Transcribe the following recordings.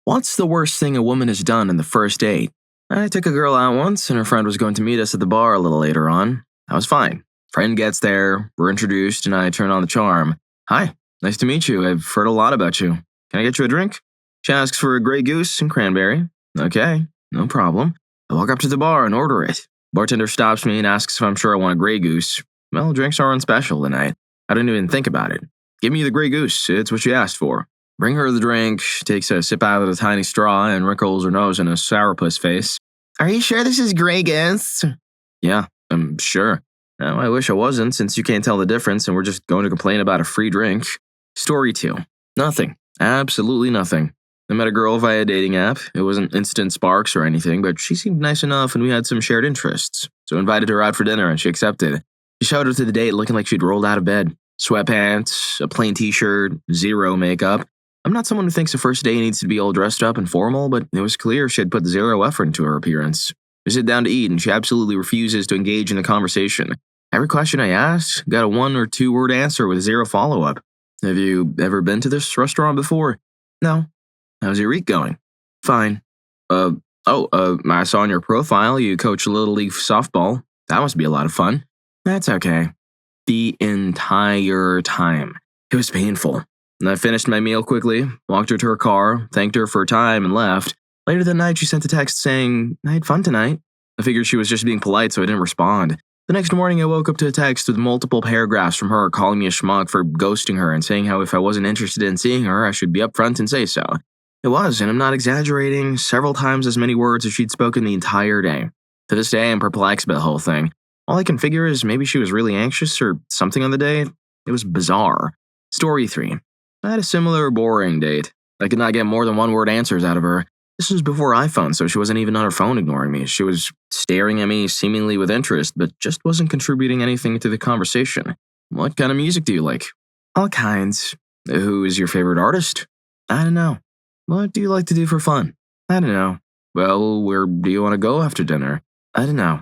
What's the worst thing a woman has done on the first date? I took a girl out once, and her friend was going to meet us at the bar a little later on. I was fine. Friend gets there, we're introduced, and I turn on the charm. Hi, nice to meet you. I've heard a lot about you. Can I get you a drink? She asks for a Grey Goose and cranberry. Okay, no problem. I walk up to the bar and order it. Bartender stops me and asks if I'm sure I want a Grey Goose. Well, drinks are on special tonight. I didn't even think about it. Give me the Grey Goose. It's what she asked for. Bring her the drink. She takes a sip out of the tiny straw and wrinkles her nose in a sourpuss face. Are you sure this is Grey Goose? Yeah, I'm sure. Now, I wish I wasn't, since you can't tell the difference and we're just going to complain about a free drink. Story 2. Nothing. Absolutely nothing. I met a girl via a dating app. It wasn't instant sparks or anything, but she seemed nice enough and we had some shared interests. So I invited her out for dinner and she accepted. She showed up to the date looking like she'd rolled out of bed. Sweatpants, a plain t-shirt, zero makeup. I'm not someone who thinks a first date needs to be all dressed up and formal, but it was clear she had put zero effort into her appearance. We sit down to eat and she absolutely refuses to engage in the conversation. Every question I asked got a 1 or 2 word answer with zero follow-up. Have you ever been to this restaurant before? No. How's your week going? Fine. I saw on your profile you coach Little League softball. That must be a lot of fun. That's okay. The entire time. It was painful. And I finished my meal quickly, walked her to her car, thanked her for her time, and left. Later that night, she sent a text saying, I had fun tonight. I figured she was just being polite, so I didn't respond. The next morning, I woke up to a text with multiple paragraphs from her calling me a schmuck for ghosting her and saying how if I wasn't interested in seeing her, I should be upfront and say so. It was, and I'm not exaggerating, several times as many words as she'd spoken the entire day. To this day, I'm perplexed by the whole thing. All I can figure is maybe she was really anxious or something on the date. It was bizarre. Story 3. I had a similar boring date. I could not get more than 1-word answers out of her. This was before iPhone, so she wasn't even on her phone ignoring me. She was staring at me seemingly with interest, but just wasn't contributing anything to the conversation. What kind of music do you like? All kinds. Who is your favorite artist? I don't know. What do you like to do for fun? I don't know. Well, where do you want to go after dinner? I don't know.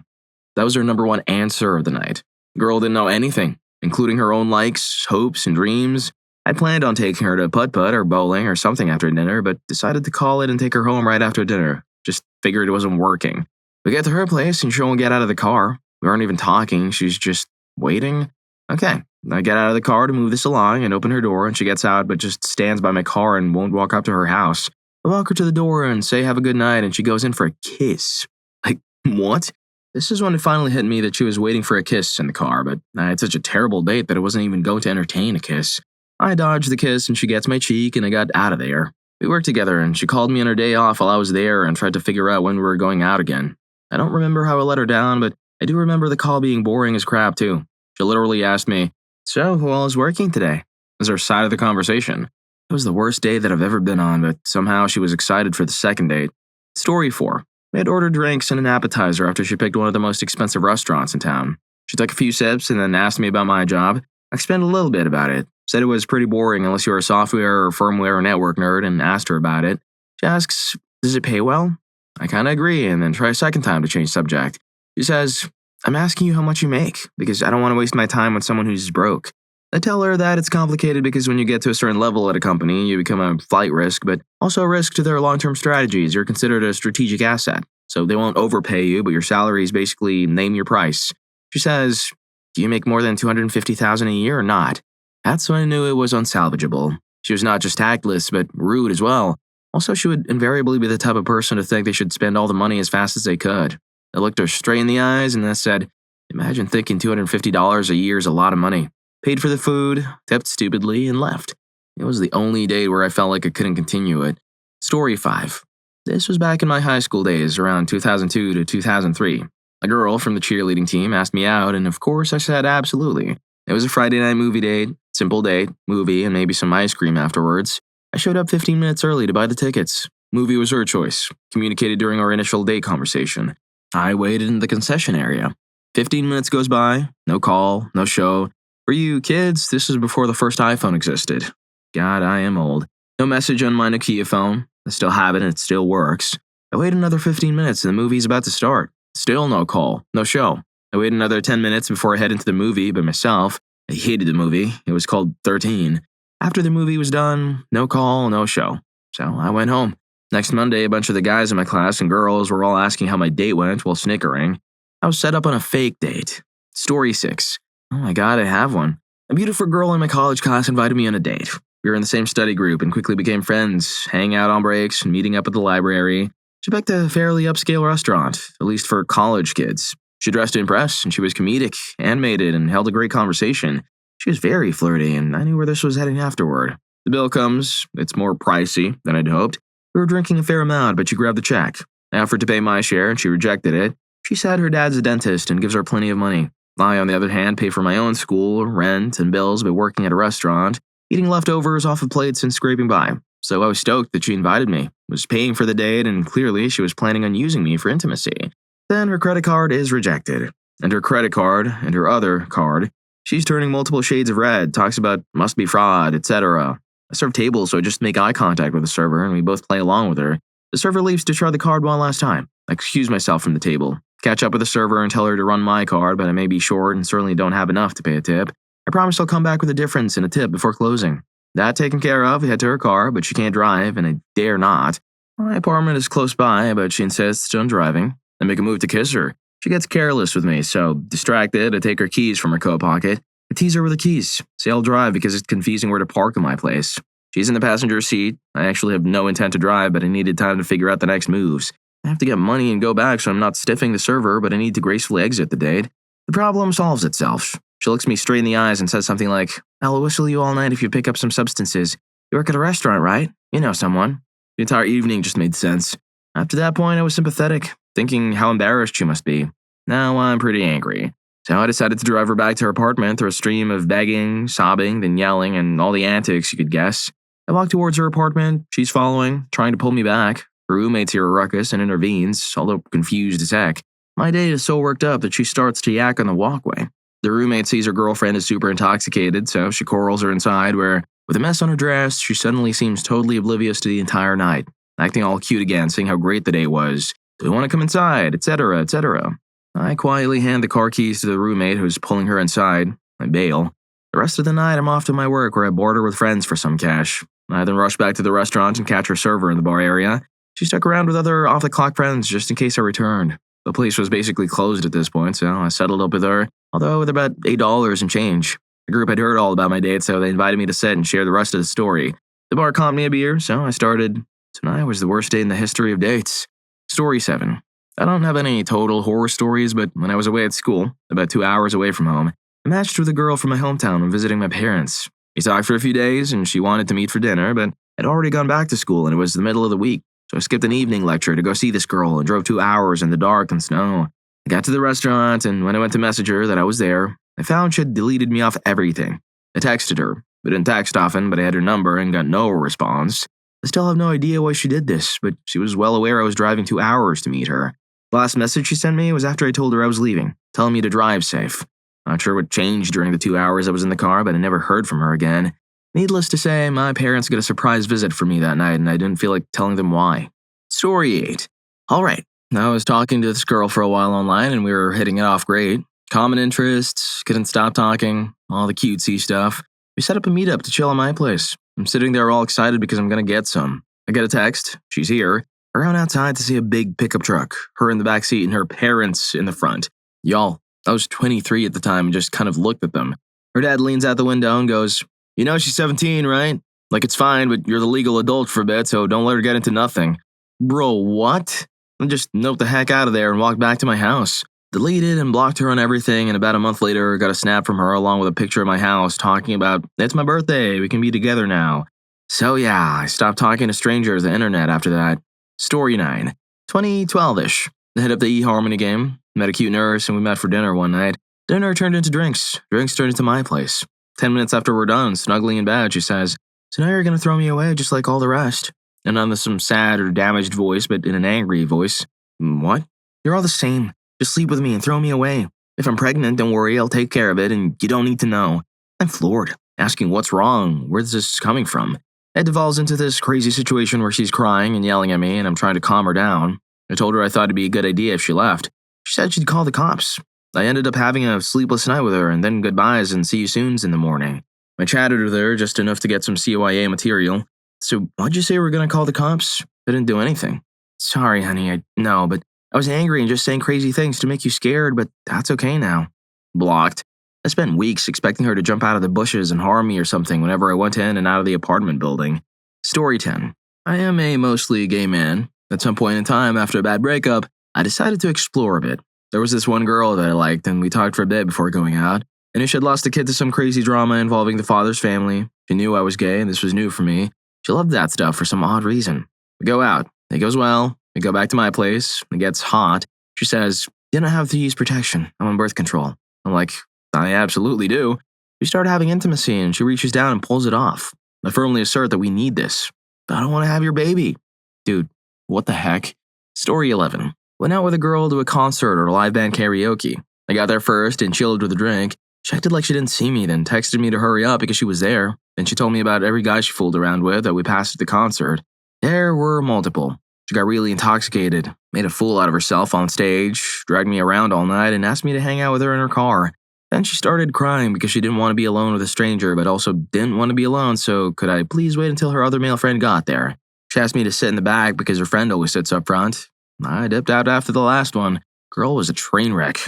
That was her number 1 answer of the night. The girl didn't know anything, including her own likes, hopes, and dreams. I planned on taking her to putt-putt or bowling or something after dinner, but decided to call it and take her home right after dinner. Just figured it wasn't working. We get to her place and she won't get out of the car. We aren't even talking, she's just waiting. Okay, I get out of the car to move this along and open her door, and she gets out but just stands by my car and won't walk up to her house. I walk her to the door and say have a good night, and she goes in for a kiss. Like, what? This is when it finally hit me that she was waiting for a kiss in the car, but I had such a terrible date that I wasn't even going to entertain a kiss. I dodged the kiss and she gets my cheek and I got out of there. We worked together and she called me on her day off while I was there and tried to figure out when we were going out again. I don't remember how I let her down, but I do remember the call being boring as crap too. She literally asked me, so who all is working today? As our side of the conversation. It was the worst day that I've ever been on, but somehow she was excited for the second date. Story 4. We had ordered drinks and an appetizer after she picked one of the most expensive restaurants in town. She took a few sips and then asked me about my job. I explained a little bit about it. Said it was pretty boring unless you were a software or firmware or network nerd, and asked her about it. She asks, does it pay well? I kinda agree and then try a second time to change subject. She says, I'm asking you how much you make because I don't want to waste my time with someone who's broke. I tell her that it's complicated because when you get to a certain level at a company, you become a flight risk, but also a risk to their long-term strategies. You're considered a strategic asset, so they won't overpay you, but your salary is basically name your price. She says, do you make more than $250,000 a year or not? That's when I knew it was unsalvageable. She was not just tactless, but rude as well. Also, she would invariably be the type of person to think they should spend all the money as fast as they could. I looked her straight in the eyes and I said, imagine thinking $250 a year is a lot of money. Paid for the food, tipped stupidly, and left. It was the only date where I felt like I couldn't continue it. Story 5. This was back in my high school days, around 2002 to 2003. A girl from the cheerleading team asked me out, and of course I said absolutely. It was a Friday night movie date, simple date, movie, and maybe some ice cream afterwards. I showed up 15 minutes early to buy the tickets. Movie was her choice, communicated during our initial date conversation. I waited in the concession area. 15 minutes goes by, no call, no show. For you kids, this is before the first iPhone existed. God, I am old. No message on my Nokia phone. I still have it and it still works. I wait another 15 minutes and the movie's about to start. Still no call, no show. I wait another 10 minutes before I head into the movie by myself. I hated the movie. It was called 13. After the movie was done, no call, no show. So I went home. Next Monday, a bunch of the guys in my class and girls were all asking how my date went while snickering. I was set up on a fake date. Story 6. Oh my god, I have one. A beautiful girl in my college class invited me on a date. We were in the same study group and quickly became friends, hanging out on breaks and meeting up at the library. She picked a fairly upscale restaurant, at least for college kids. She dressed to impress, and she was comedic, animated, and held a great conversation. She was very flirty, and I knew where this was heading afterward. The bill comes. It's more pricey than I'd hoped. We were drinking a fair amount, but she grabbed the check. I offered to pay my share, and she rejected it. She said her dad's a dentist and gives her plenty of money. I, on the other hand, pay for my own school, rent, and bills by working at a restaurant, eating leftovers off of plates and scraping by. So I was stoked that she invited me, was paying for the date, and clearly she was planning on using me for intimacy. Then her credit card is rejected. And her credit card, and her other card, she's turning multiple shades of red, talks about must be fraud, etc. I serve tables, so I just make eye contact with the server, and we both play along with her. The server leaves to try the card one last time. I excuse myself from the table, catch up with the server and tell her to run my card, but I may be short and certainly don't have enough to pay a tip. I promise I'll come back with a difference in a tip before closing. That taken care of, we head to her car, but she can't drive, and I dare not. My apartment is close by, but she insists on driving. I make a move to kiss her. She gets careless with me, so distracted, I take her keys from her coat pocket. I tease her with the keys. Say I'll drive because it's confusing where to park in my place. She's in the passenger seat. I actually have no intent to drive, but I needed time to figure out the next moves. I have to get money and go back, so I'm not stiffing the server, but I need to gracefully exit the date. The problem solves itself. She looks me straight in the eyes and says something like, I'll whistle you all night if you pick up some substances. You work at a restaurant, right? You know someone. The entire evening just made sense. After that point, I was sympathetic, thinking how embarrassed she must be. Now I'm pretty angry. So I decided to drive her back to her apartment through a stream of begging, sobbing, then yelling, and all the antics you could guess. I walk towards her apartment. She's following, trying to pull me back. Her roommates hear a ruckus and intervenes, although confused as heck. My date is so worked up that she starts to yak on the walkway. The roommate sees her girlfriend is super intoxicated, so she corrals her inside where, with a mess on her dress, she suddenly seems totally oblivious to the entire night, acting all cute again, saying how great the day was. Do we want to come inside, etc., etc. I quietly hand the car keys to the roommate who's pulling her inside. I bail. The rest of the night, I'm off to my work where I barter with friends for some cash. I then rush back to the restaurant and catch her server in the bar area. She stuck around with other off-the-clock friends just in case I returned. The place was basically closed at this point, so I settled up with her, although with about $8 and change. The group had heard all about my date, so they invited me to sit and share the rest of the story. The bar comped me a beer, so I started. Tonight was the worst day in the history of dates. Story 7. I don't have any total horror stories, but when I was away at school, about 2 hours away from home, I matched with a girl from my hometown when visiting my parents. We talked for a few days, and she wanted to meet for dinner, but I'd already gone back to school and it was the middle of the week, so I skipped an evening lecture to go see this girl and drove 2 hours in the dark and snow. I got to the restaurant, and when I went to message her that I was there, I found she had deleted me off everything. I texted her. We didn't text often, but I had her number and got no response. I still have no idea why she did this, but she was well aware I was driving 2 hours to meet her. The last message she sent me was after I told her I was leaving, telling me to drive safe. Not sure what changed during the 2 hours I was in the car, but I never heard from her again. Needless to say, my parents got a surprise visit for me that night, and I didn't feel like telling them why. Story 8. Alright, I was talking to this girl for a while online, and we were hitting it off great. Common interests, couldn't stop talking, all the cutesy stuff. We set up a meetup to chill at my place. I'm sitting there all excited because I'm gonna get some. I get a text, she's here. I run outside to see a big pickup truck, her in the back seat and her parents in the front. Y'all, I was 23 at the time and just kind of looked at them. Her dad leans out the window and goes, You know she's 17, right? Like it's fine, but you're the legal adult for a bit, so don't let her get into nothing. Bro, what? I just noped the heck out of there and walked back to my house. Deleted and blocked her on everything, and about a month later, got a snap from her along with a picture of my house talking about, It's my birthday, we can be together now. So yeah, I stopped talking to strangers on the internet after that. Story 9. 2012-ish. I hit up the eHarmony game, met a cute nurse, and we met for dinner one night. Dinner turned into drinks. Drinks turned into my place. 10 minutes after we're done, snuggling in bed, she says, So now you're gonna throw me away just like all the rest. And on some sad or damaged voice, but in an angry voice. What? You're all the same. Just sleep with me and throw me away. If I'm pregnant, don't worry, I'll take care of it, and you don't need to know. I'm floored, asking what's wrong, where's this coming from? It devolves into this crazy situation where she's crying and yelling at me, and I'm trying to calm her down. I told her I thought it'd be a good idea if she left. She said she'd call the cops. I ended up having a sleepless night with her, and then goodbyes and see you soons in the morning. I chatted with her just enough to get some CYA material. So why'd you say we're gonna call the cops? I didn't do anything. Sorry, honey, I know, but I was angry and just saying crazy things to make you scared, but that's okay now. Blocked. I spent weeks expecting her to jump out of the bushes and harm me or something whenever I went in and out of the apartment building. Story 10. I am a mostly gay man. At some point in time after a bad breakup, I decided to explore a bit. There was this one girl that I liked, and we talked for a bit before going out. I knew she had lost a kid to some crazy drama involving the father's family. She knew I was gay, and this was new for me. She loved that stuff for some odd reason. We go out. It goes well. We go back to my place. It gets hot. She says, "You don't have to use protection. I'm on birth control." I'm like, "I absolutely do." We start having intimacy, and she reaches down and pulls it off. I firmly assert that we need this. "I don't want to have your baby." Dude, what the heck? Story 11. Went out with a girl to a concert or live band karaoke. I got there first and chilled with a drink. She acted like she didn't see me, then texted me to hurry up because she was there. Then she told me about every guy she fooled around with that we passed at the concert. There were multiple. She got really intoxicated, made a fool out of herself on stage, dragged me around all night, and asked me to hang out with her in her car. Then she started crying because she didn't want to be alone with a stranger, but also didn't want to be alone, so could I please wait until her other male friend got there? She asked me to sit in the back because her friend always sits up front. I dipped out after the last one. Girl was a train wreck.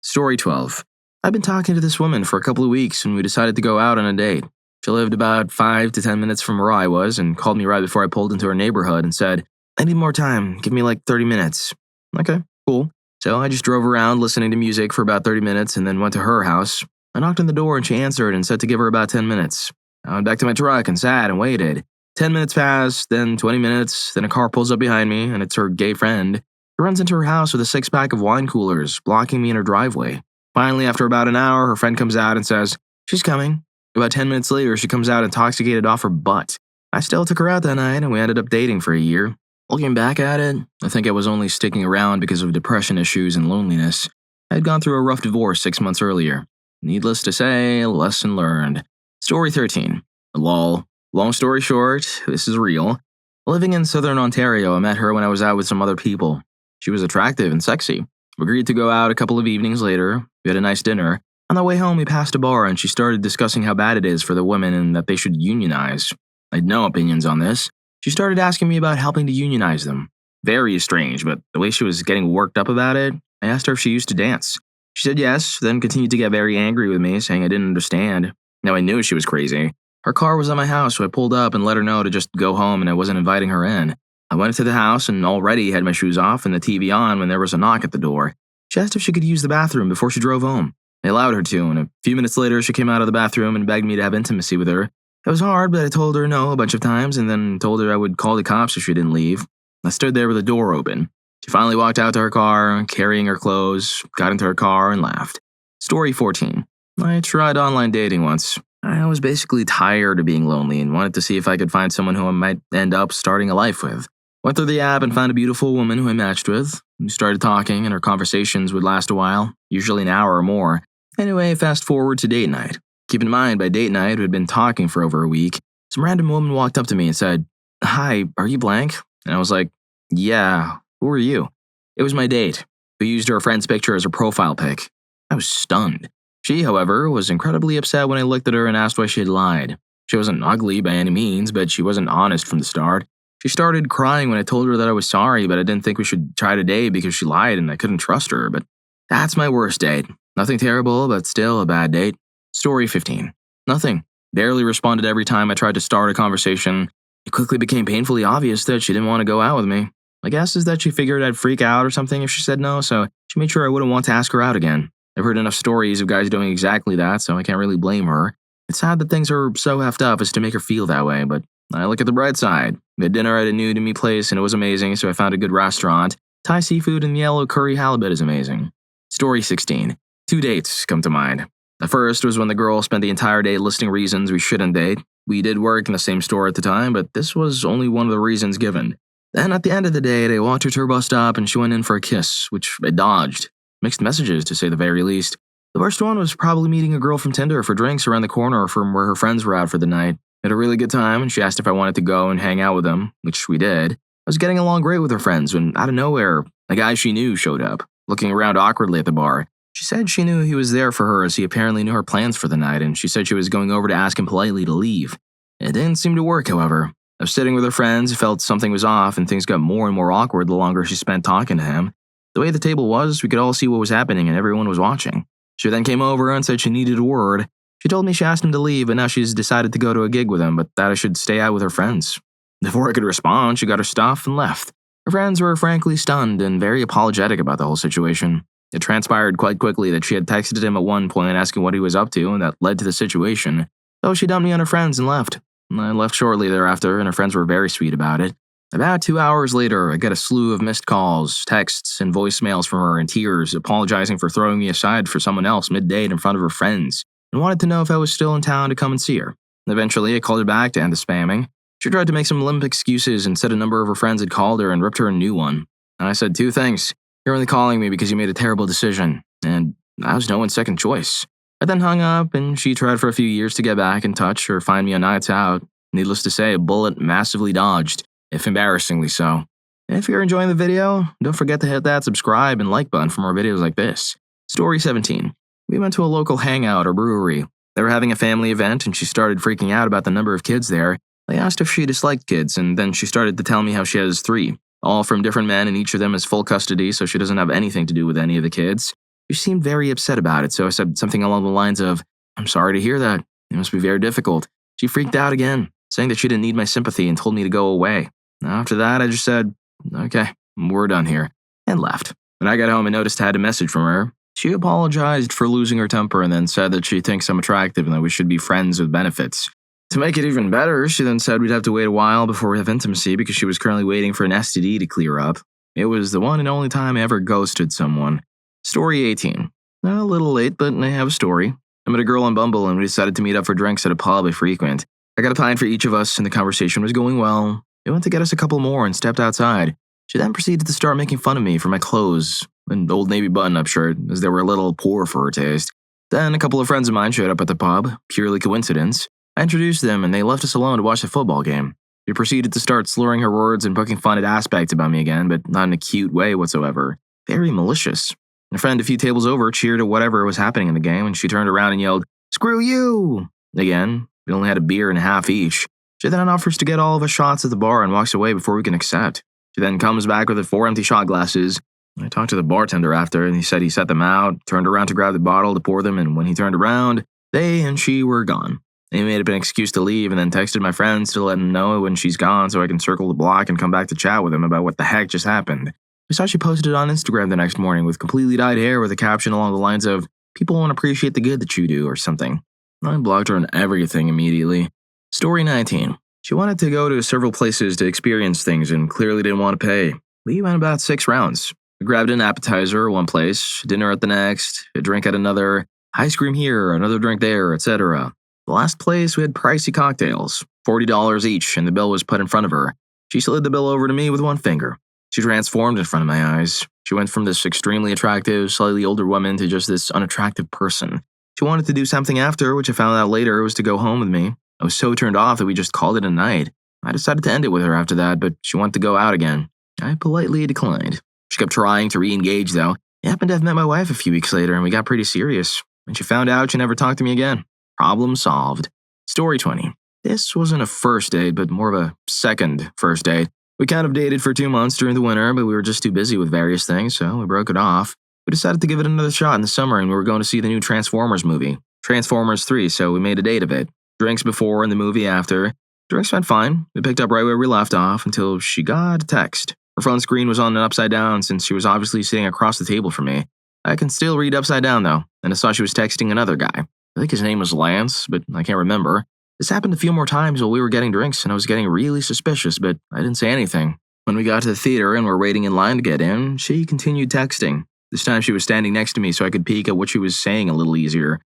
Story 12. I've been talking to this woman for a couple of weeks, and we decided to go out on a date. She lived about 5 to 10 minutes from where I was and called me right before I pulled into her neighborhood and said, "I need more time. Give me like 30 minutes. Okay, cool. So I just drove around listening to music for about 30 minutes and then went to her house. I knocked on the door and she answered and said to give her about 10 minutes. I went back to my truck and sat and waited. 10 minutes passed, then 20 minutes, then a car pulls up behind me and it's her gay friend. She runs into her house with a 6-pack of wine coolers, blocking me in her driveway. Finally, after about an hour, her friend comes out and says, "She's coming." About 10 minutes later, she comes out intoxicated off her butt. I still took her out that night and we ended up dating for a year. Looking back at it, I think I was only sticking around because of depression issues and loneliness. I had gone through a rough divorce 6 months earlier. Needless to say, lesson learned. Story 13. Lol. Long story short, this is real. Living in southern Ontario, I met her when I was out with some other people. She was attractive and sexy. We agreed to go out a couple of evenings later. We had a nice dinner. On the way home, we passed a bar and she started discussing how bad it is for the women and that they should unionize. I had no opinions on this. She started asking me about helping to unionize them. Very strange, but the way she was getting worked up about it, I asked her if she used to dance. She said yes, then continued to get very angry with me, saying I didn't understand. Now I knew she was crazy. Her car was at my house, so I pulled up and let her know to just go home and I wasn't inviting her in. I went into the house and already had my shoes off and the TV on when there was a knock at the door. She asked if she could use the bathroom before she drove home. I allowed her to, and a few minutes later she came out of the bathroom and begged me to have intimacy with her. It was hard, but I told her no a bunch of times and then told her I would call the cops if she didn't leave. I stood there with the door open. She finally walked out to her car, carrying her clothes, got into her car, and laughed. Story 14. I tried online dating once. I was basically tired of being lonely and wanted to see if I could find someone who I might end up starting a life with. Went through the app and found a beautiful woman who I matched with. We started talking and our conversations would last a while, usually an hour or more. Anyway, fast forward to date night. Keep in mind, by date night, we had been talking for over a week. Some random woman walked up to me and said, "Hi, are you blank?" And I was like, "Yeah, who are you?" It was my date, who used her friend's picture as her profile pic. I was stunned. She, however, was incredibly upset when I looked at her and asked why she had lied. She wasn't ugly by any means, but she wasn't honest from the start. She started crying when I told her that I was sorry, but I didn't think we should try to date because she lied and I couldn't trust her. But that's my worst date. Nothing terrible, but still a bad date. Story 15. Nothing. Barely responded every time I tried to start a conversation. It quickly became painfully obvious that she didn't want to go out with me. My guess is that she figured I'd freak out or something if she said no, so she made sure I wouldn't want to ask her out again. I've heard enough stories of guys doing exactly that, so I can't really blame her. It's sad that things are so effed up as to make her feel that way, but I look at the bright side. We had dinner at a new to me place and it was amazing, so I found a good restaurant. Thai seafood and yellow curry halibut is amazing. Story 16. 2 dates come to mind. The first was when the girl spent the entire day listing reasons we shouldn't date. We did work in the same store at the time, but this was only one of the reasons given. Then at the end of the day, I walked her to her bus stop and she went in for a kiss, which I dodged. Mixed messages, to say the very least. The worst one was probably meeting a girl from Tinder for drinks around the corner from where her friends were out for the night. We had a really good time and she asked if I wanted to go and hang out with them, which we did. I was getting along great with her friends when, out of nowhere, a guy she knew showed up, looking around awkwardly at the bar. She said she knew he was there for her as he apparently knew her plans for the night, and she said she was going over to ask him politely to leave. It didn't seem to work, however. I was sitting with her friends, felt something was off, and things got more and more awkward the longer she spent talking to him. The way the table was, we could all see what was happening and everyone was watching. She then came over and said she needed a word. She told me she asked him to leave, but now she's decided to go to a gig with him, but that I should stay out with her friends. Before I could respond, she got her stuff and left. Her friends were frankly stunned and very apologetic about the whole situation. It transpired quite quickly that she had texted him at one point asking what he was up to, and that led to the situation. So she dumped me on her friends and left. I left shortly thereafter, and her friends were very sweet about it. About 2 hours later, I got a slew of missed calls, texts, and voicemails from her in tears, apologizing for throwing me aside for someone else mid-date in front of her friends, and wanted to know if I was still in town to come and see her. Eventually, I called her back to end the spamming. She tried to make some limp excuses and said a number of her friends had called her and ripped her a new one. And I said 2 things. You're only calling me because you made a terrible decision, and I was no one's second choice. I then hung up, and she tried for a few years to get back in touch or find me on nights out. Needless to say, a bullet massively dodged, if embarrassingly so. If you're enjoying the video, don't forget to hit that subscribe and like button for more videos like this. Story 17. We went to a local hangout or brewery. They were having a family event, and she started freaking out about the number of kids there. I asked if she disliked kids, and then she started to tell me how she has 3, all from different men, and each of them has full custody, so she doesn't have anything to do with any of the kids. She seemed very upset about it, so I said something along the lines of, "I'm sorry to hear that. It must be very difficult." She freaked out again, saying that she didn't need my sympathy and told me to go away. After that, I just said, "Okay, we're done here," and left. When I got home and noticed I had a message from her, she apologized for losing her temper and then said that she thinks I'm attractive and that we should be friends with benefits. To make it even better, she then said we'd have to wait a while before we have intimacy because she was currently waiting for an STD to clear up. It was the one and only time I ever ghosted someone. Story 18. A little late, but I have a story. I met a girl on Bumble and we decided to meet up for drinks at a pub I frequent. I got a pint for each of us and the conversation was going well. It went to get us a couple more and stepped outside. She then proceeded to start making fun of me for my clothes, an Old Navy button-up shirt, as they were a little poor for her taste. Then a couple of friends of mine showed up at the pub, purely coincidence. I introduced them and they left us alone to watch the football game. She proceeded to start slurring her words and poking fun at aspects about me again, but not in a cute way whatsoever. Very malicious. A friend a few tables over cheered at whatever was happening in the game, and she turned around and yelled, "Screw you!" Again, we only had a beer and a half each. She then offers to get all of us shots at the bar and walks away before we can accept. She then comes back with 4 empty shot glasses. I talked to the bartender after, and he said he set them out, turned around to grab the bottle to pour them, and when he turned around, they and she were gone. They made up an excuse to leave and then texted my friends to let them know when she's gone so I can circle the block and come back to chat with them about what the heck just happened. I saw she posted it on Instagram the next morning with completely dyed hair with a caption along the lines of, "People won't appreciate the good that you do," or something. I blocked her on everything immediately. Story 19. She wanted to go to several places to experience things and clearly didn't want to pay. We went about 6 rounds. We grabbed an appetizer at one place, dinner at the next, a drink at another, ice cream here, another drink there, etc. The last place, we had pricey cocktails, $40 each, and the bill was put in front of her. She slid the bill over to me with one finger. She transformed in front of my eyes. She went from this extremely attractive, slightly older woman to just this unattractive person. She wanted to do something after, which I found out later was to go home with me. I was so turned off that we just called it a night. I decided to end it with her after that, but she wanted to go out again. I politely declined. She kept trying to re-engage, though. I happened to have met my wife a few weeks later, and we got pretty serious. When she found out, she never talked to me again. Problem solved. Story 20. This wasn't a first date, but more of a second first date. We kind of dated for 2 months during the winter, but we were just too busy with various things, so we broke it off. We decided to give it another shot in the summer, and we were going to see the new Transformers movie, Transformers 3, so we made a date of it. Drinks before and the movie after. Drinks went fine. We picked up right where we left off until she got a text. Her phone screen was on and upside down since she was obviously sitting across the table from me. I can still read upside down, though, and I saw she was texting another guy. I think his name was Lance, but I can't remember. This happened a few more times while we were getting drinks, and I was getting really suspicious, but I didn't say anything. When we got to the theater and were waiting in line to get in, she continued texting. This time she was standing next to me so I could peek at what she was saying a little easier.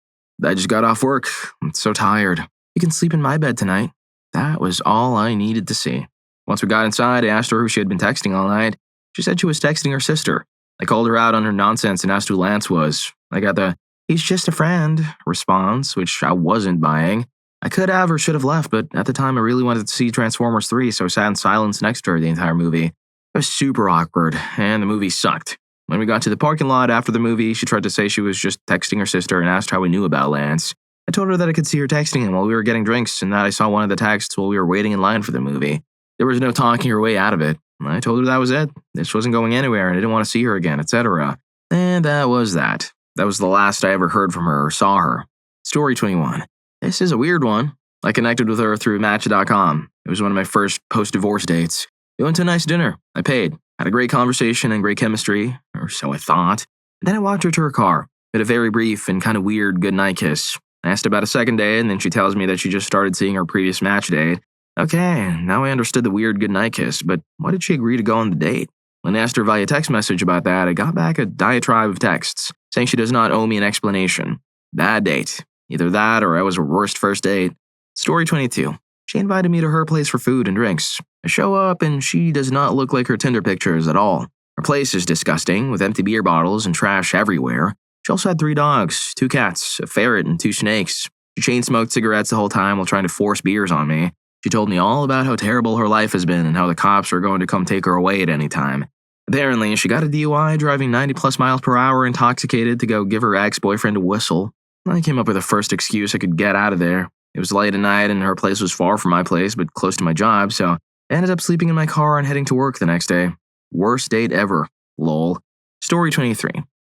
I just got off work. I'm so tired. You can sleep in my bed tonight. That was all I needed to see. Once we got inside, I asked her who she had been texting all night. She said she was texting her sister. I called her out on her nonsense and asked who Lance was. I got the, "He's just a friend," response, which I wasn't buying. I could have or should have left, but at the time I really wanted to see Transformers 3, so I sat in silence next to her the entire movie. It was super awkward, and the movie sucked. When we got to the parking lot after the movie, she tried to say she was just texting her sister and asked how we knew about Lance. I told her that I could see her texting him while we were getting drinks and that I saw one of the texts while we were waiting in line for the movie. There was no talking her way out of it. I told her that was it. This wasn't going anywhere and I didn't want to see her again, etc. And that was that. That was the last I ever heard from her or saw her. Story 21. This is a weird one. I connected with her through Match.com. It was one of my first post-divorce dates. We went to a nice dinner. I paid. Had a great conversation and great chemistry, or so I thought. And then I walked her to her car. We had a very brief and kind of weird goodnight kiss. I asked about a second date, and then she tells me that she just started seeing her previous match date. Okay, now I understood the weird goodnight kiss, but why did she agree to go on the date? When I asked her via text message about that, I got back a diatribe of texts, saying she does not owe me an explanation. Bad date. Either that or I was her worst first date. Story 22. She invited me to her place for food and drinks. I show up and she does not look like her Tinder pictures at all. Her place is disgusting, with empty beer bottles and trash everywhere. She also had 3 dogs, 2 cats, a ferret, and 2 snakes. She chain-smoked cigarettes the whole time while trying to force beers on me. She told me all about how terrible her life has been and how the cops are going to come take her away at any time. Apparently, she got a DUI driving 90+ miles per hour intoxicated to go give her ex-boyfriend a whistle. I came up with the first excuse I could get out of there. It was late at night and her place was far from my place but close to my job, so I ended up sleeping in my car and heading to work the next day. Worst date ever. Lol. Story 23.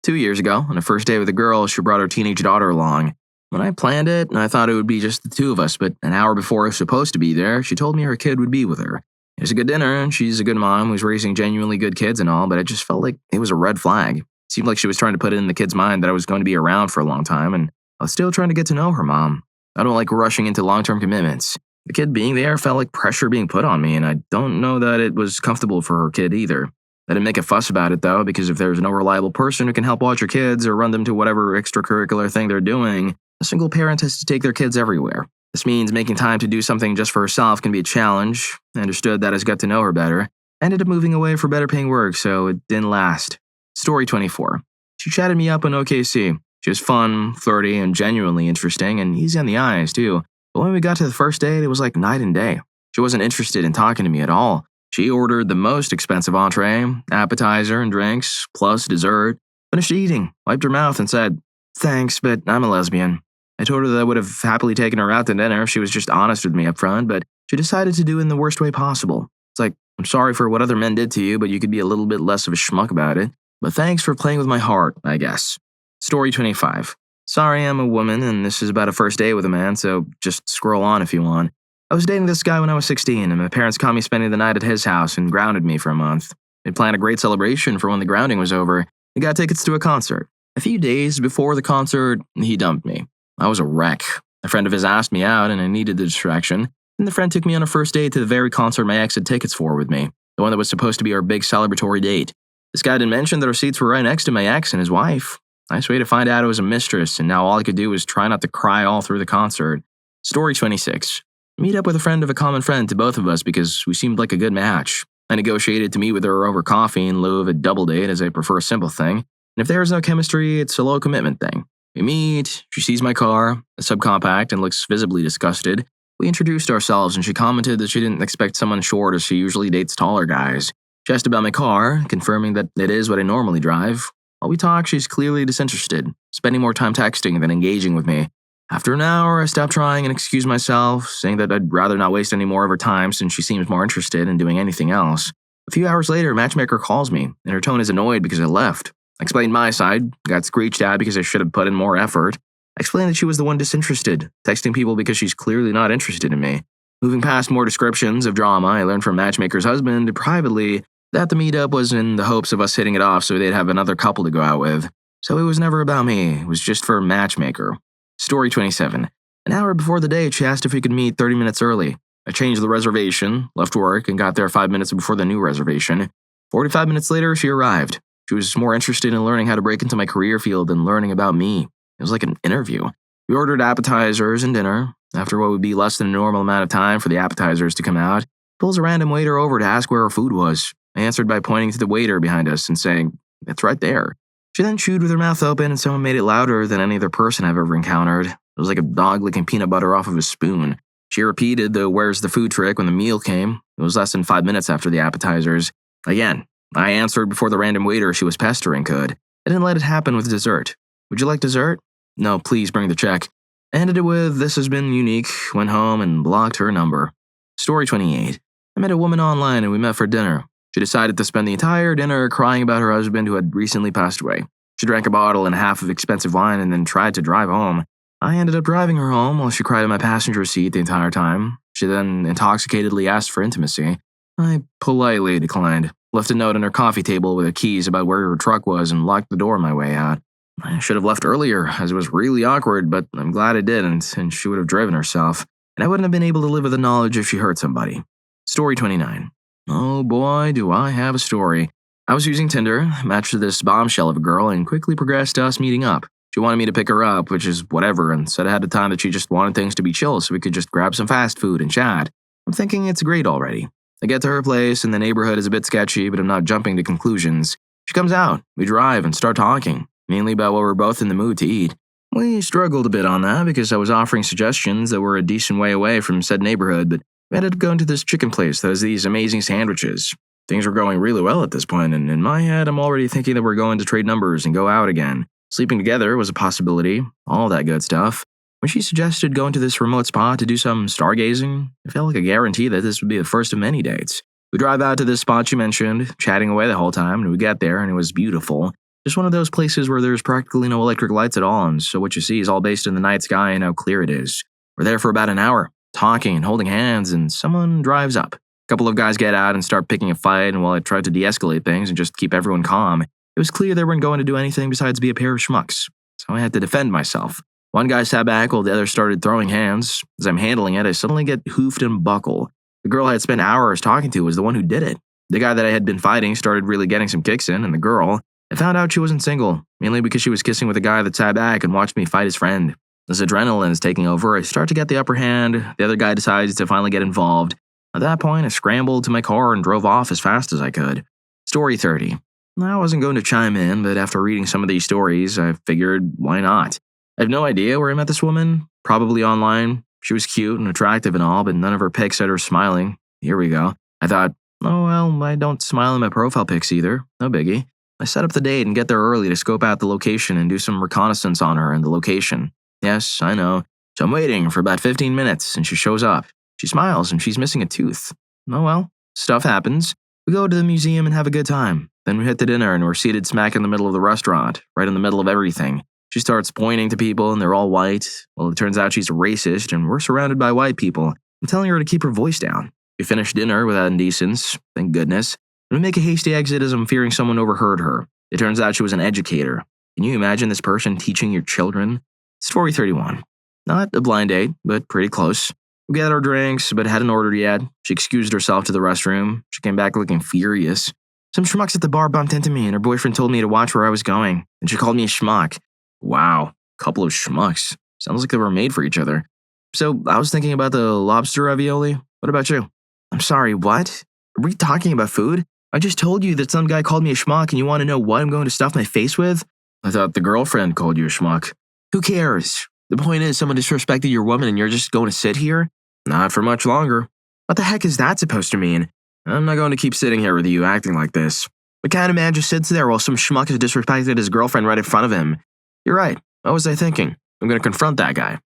2 years ago, on a first date with a girl, she brought her teenage daughter along. When I planned it, I thought it would be just the 2 of us, but an hour before I was supposed to be there, she told me her kid would be with her. It was a good dinner, and she's a good mom who's raising genuinely good kids and all, but I just felt like it was a red flag. It seemed like she was trying to put it in the kid's mind that I was going to be around for a long time, and I was still trying to get to know her mom. I don't like rushing into long-term commitments. The kid being there felt like pressure being put on me, and I don't know that it was comfortable for her kid either. I didn't make a fuss about it, though, because if there's no reliable person who can help watch your kids or run them to whatever extracurricular thing they're doing, a single parent has to take their kids everywhere. This means making time to do something just for herself can be a challenge. I understood that as I got to know her better. I ended up moving away for better paying work, so it didn't last. Story 24. She chatted me up on OKC. She was fun, flirty, and genuinely interesting, and easy on the eyes, too. But when we got to the first date, it was like night and day. She wasn't interested in talking to me at all. She ordered the most expensive entree, appetizer, and drinks, plus dessert, finished eating, wiped her mouth, and said, "Thanks, but I'm a lesbian." I told her that I would have happily taken her out to dinner if she was just honest with me up front, but she decided to do it in the worst way possible. It's like, I'm sorry for what other men did to you, but you could be a little bit less of a schmuck about it. But thanks for playing with my heart, I guess. Story 25. Sorry, I'm a woman, and this is about a first date with a man, so just scroll on if you want. I was dating this guy when I was 16, and my parents caught me spending the night at his house and grounded me for a month. They planned a great celebration for when the grounding was over. We got tickets to a concert. A few days before the concert, he dumped me. I was a wreck. A friend of his asked me out, and I needed the distraction. And the friend took me on a first date to the very concert my ex had tickets for with me, the one that was supposed to be our big celebratory date. This guy didn't mention that our seats were right next to my ex and his wife. Nice way to find out it was a mistress, and now all I could do was try not to cry all through the concert. Story 26. Meet up with a friend of a common friend to both of us because we seemed like a good match. I negotiated to meet with her over coffee in lieu of a double date as I prefer a simple thing. And if there is no chemistry, it's a low commitment thing. We meet, she sees my car, a subcompact, and looks visibly disgusted. We introduced ourselves and she commented that she didn't expect someone short as she usually dates taller guys. She asked about my car, confirming that it is what I normally drive. While we talk, she's clearly disinterested, spending more time texting than engaging with me. After an hour, I stopped trying and excused myself, saying that I'd rather not waste any more of her time since she seems more interested in doing anything else. A few hours later, Matchmaker calls me, and her tone is annoyed because I left. I explained my side, got screeched at because I should have put in more effort. I explained that she was the one disinterested, texting people because she's clearly not interested in me. Moving past more descriptions of drama, I learned from Matchmaker's husband privately that the meetup was in the hopes of us hitting it off so they'd have another couple to go out with. So it was never about me, it was just for Matchmaker. Story 27. An hour before the date, she asked if we could meet 30 minutes early. I changed the reservation, left work, and got there 5 minutes before the new reservation. 45 minutes later, she arrived. She was more interested in learning how to break into my career field than learning about me. It was like an interview. We ordered appetizers and dinner. After what would be less than a normal amount of time for the appetizers to come out, pulls a random waiter over to ask where our food was. I answered by pointing to the waiter behind us and saying, "It's right there." She then chewed with her mouth open and someone made it louder than any other person I've ever encountered. It was like a dog licking peanut butter off of a spoon. She repeated the "where's the food" trick when the meal came. It was less than 5 minutes after the appetizers. Again, I answered before the random waiter she was pestering could. I didn't let it happen with dessert. "Would you like dessert?" "No, please bring the check." I ended it with "this has been unique," went home and blocked her number. Story 28. I met a woman online and we met for dinner. She decided to spend the entire dinner crying about her husband who had recently passed away. She drank a bottle and a half of expensive wine and then tried to drive home. I ended up driving her home while she cried in my passenger seat the entire time. She then intoxicatedly asked for intimacy. I politely declined, left a note on her coffee table with her keys about where her truck was, and locked the door on my way out. I should have left earlier, as it was really awkward, but I'm glad I didn't, and she would have driven herself, and I wouldn't have been able to live with the knowledge if she hurt somebody. Story 29. Oh boy, do I have a story. I was using Tinder, matched with this bombshell of a girl, and quickly progressed to us meeting up. She wanted me to pick her up, which is whatever, and said ahead of time that she just wanted things to be chill so we could just grab some fast food and chat. I'm thinking it's great already. I get to her place, and the neighborhood is a bit sketchy, but I'm not jumping to conclusions. She comes out, we drive, and start talking, mainly about what we're both in the mood to eat. We struggled a bit on that because I was offering suggestions that were a decent way away from said neighborhood, but we ended up going to this chicken place that has these amazing sandwiches. Things were going really well at this point, and in my head, I'm already thinking that we're going to trade numbers and go out again. Sleeping together was a possibility, all that good stuff. When she suggested going to this remote spot to do some stargazing, I felt like a guarantee that this would be the first of many dates. We drive out to this spot she mentioned, chatting away the whole time, and we get there and it was beautiful. Just one of those places where there's practically no electric lights at all, and so what you see is all based in the night sky and how clear it is. We're there for about an hour, talking and holding hands, and someone drives up. A couple of guys get out and start picking a fight, and while I tried to de-escalate things and just keep everyone calm, it was clear they weren't going to do anything besides be a pair of schmucks. So I had to defend myself. One guy sat back while the other started throwing hands. As I'm handling it, I suddenly get hoofed and buckle. The girl I had spent hours talking to was the one who did it. The guy that I had been fighting started really getting some kicks in, and the girl, I found out she wasn't single, mainly because she was kissing with a guy that sat back and watched me fight his friend. As adrenaline is taking over, I start to get the upper hand. The other guy decides to finally get involved. At that point, I scrambled to my car and drove off as fast as I could. Story 30. I wasn't going to chime in, but after reading some of these stories, I figured, why not? I have no idea where I met this woman, probably online. She was cute and attractive and all, but none of her pics had her smiling. Here we go. I thought, oh well, I don't smile in my profile pics either. No biggie. I set up the date and get there early to scope out the location and do some reconnaissance on her and the location. Yes, I know. So I'm waiting for about 15 minutes, and she shows up. She smiles, and she's missing a tooth. Oh well, stuff happens. We go to the museum and have a good time. Then we hit the dinner, and we're seated smack in the middle of the restaurant, right in the middle of everything. She starts pointing to people, and they're all white. Well, it turns out she's a racist, and we're surrounded by white people. I'm telling her to keep her voice down. We finish dinner without indecence, thank goodness. And we make a hasty exit as I'm fearing someone overheard her. It turns out she was an educator. Can you imagine this person teaching your children? Story 31. Not a blind date, but pretty close. We got our drinks, but hadn't ordered yet. She excused herself to the restroom. She came back looking furious. Some schmucks at the bar bumped into me, and her boyfriend told me to watch where I was going, and she called me a schmuck. Wow, couple of schmucks. Sounds like they were made for each other. So I was thinking about the lobster ravioli. What about you? I'm sorry, what? Are we talking about food? I just told you that some guy called me a schmuck and you want to know what I'm going to stuff my face with? I thought the girlfriend called you a schmuck. Who cares? The point is someone disrespected your woman and you're just going to sit here? Not for much longer. What the heck is that supposed to mean? I'm not going to keep sitting here with you acting like this. What kind of man just sits there while some schmuck has disrespected his girlfriend right in front of him? You're right. What was I thinking? I'm going to confront that guy.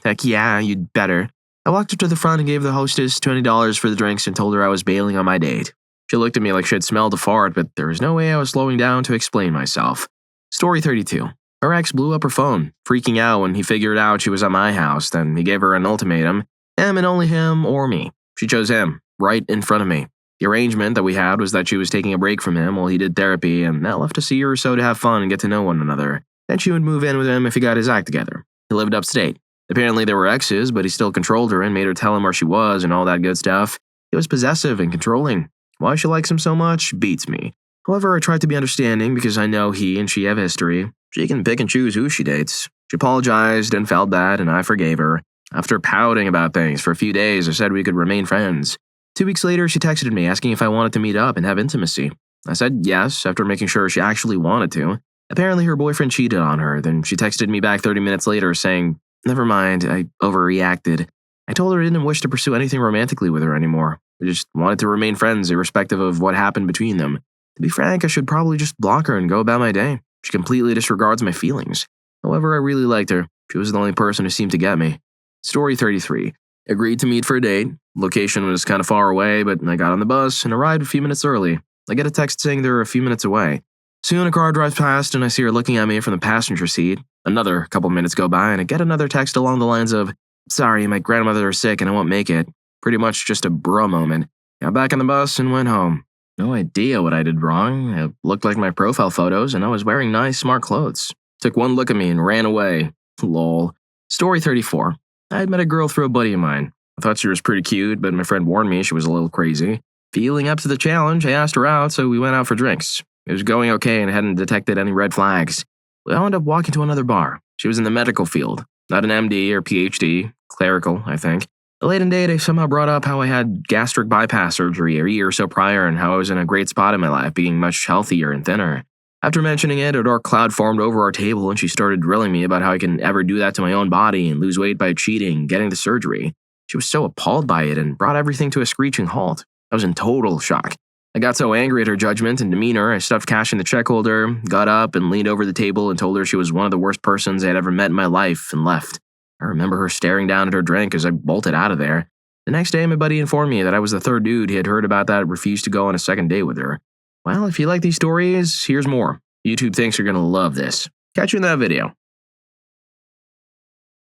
Heck yeah, you'd better. I walked up to the front and gave the hostess $20 for the drinks and told her I was bailing on my date. She looked at me like she had smelled a fart, but there was no way I was slowing down to explain myself. Story 32. Her ex blew up her phone, freaking out when he figured out she was at my house. Then he gave her an ultimatum. Him and only him or me. She chose him, right in front of me. The arrangement that we had was that she was taking a break from him while he did therapy, and that left us a year or so to have fun and get to know one another. Then she would move in with him if he got his act together. He lived upstate. Apparently they were exes, but he still controlled her and made her tell him where she was and all that good stuff. He was possessive and controlling. Why she likes him so much beats me. However, I tried to be understanding because I know he and she have history. She can pick and choose who she dates. She apologized and felt bad, and I forgave her. After pouting about things for a few days, I said we could remain friends. 2 weeks later, she texted me asking if I wanted to meet up and have intimacy. I said yes, after making sure she actually wanted to. Apparently her boyfriend cheated on her, then she texted me back 30 minutes later saying, never mind, I overreacted. I told her I didn't wish to pursue anything romantically with her anymore. I just wanted to remain friends irrespective of what happened between them. To be frank, I should probably just block her and go about my day. She completely disregards my feelings. However, I really liked her. She was the only person who seemed to get me. Story 33. Agreed to meet for a date. Location was kind of far away, but I got on the bus and arrived a few minutes early. I get a text saying they're a few minutes away. Soon a car drives past and I see her looking at me from the passenger seat. Another couple minutes go by and I get another text along the lines of, "Sorry, my grandmother is sick and I won't make it." Pretty much just a bro moment. Got back on the bus and went home. No idea what I did wrong. It looked like my profile photos and I was wearing nice, smart clothes. Took one look at me and ran away. Lol. Story 34. I had met a girl through a buddy of mine. I thought she was pretty cute, but my friend warned me she was a little crazy. Feeling up to the challenge, I asked her out, so we went out for drinks. It was going okay and I hadn't detected any red flags. We wound up walking to another bar. She was in the medical field. Not an MD or PhD. Clerical, I think. Late in date, I somehow brought up how I had gastric bypass surgery a year or so prior and how I was in a great spot in my life, being much healthier and thinner. After mentioning it, a dark cloud formed over our table and she started drilling me about how I can ever do that to my own body and lose weight by cheating, getting the surgery. She was so appalled by it and brought everything to a screeching halt. I was in total shock. I got so angry at her judgment and demeanor, I stuffed cash in the check holder, got up and leaned over the table and told her she was one of the worst persons I had ever met in my life and left. I remember her staring down at her drink as I bolted out of there. The next day, my buddy informed me that I was the third dude he had heard about that refused to go on a second date with her. Well, if you like these stories, here's more. YouTube thinks you're going to love this. Catch you in that video.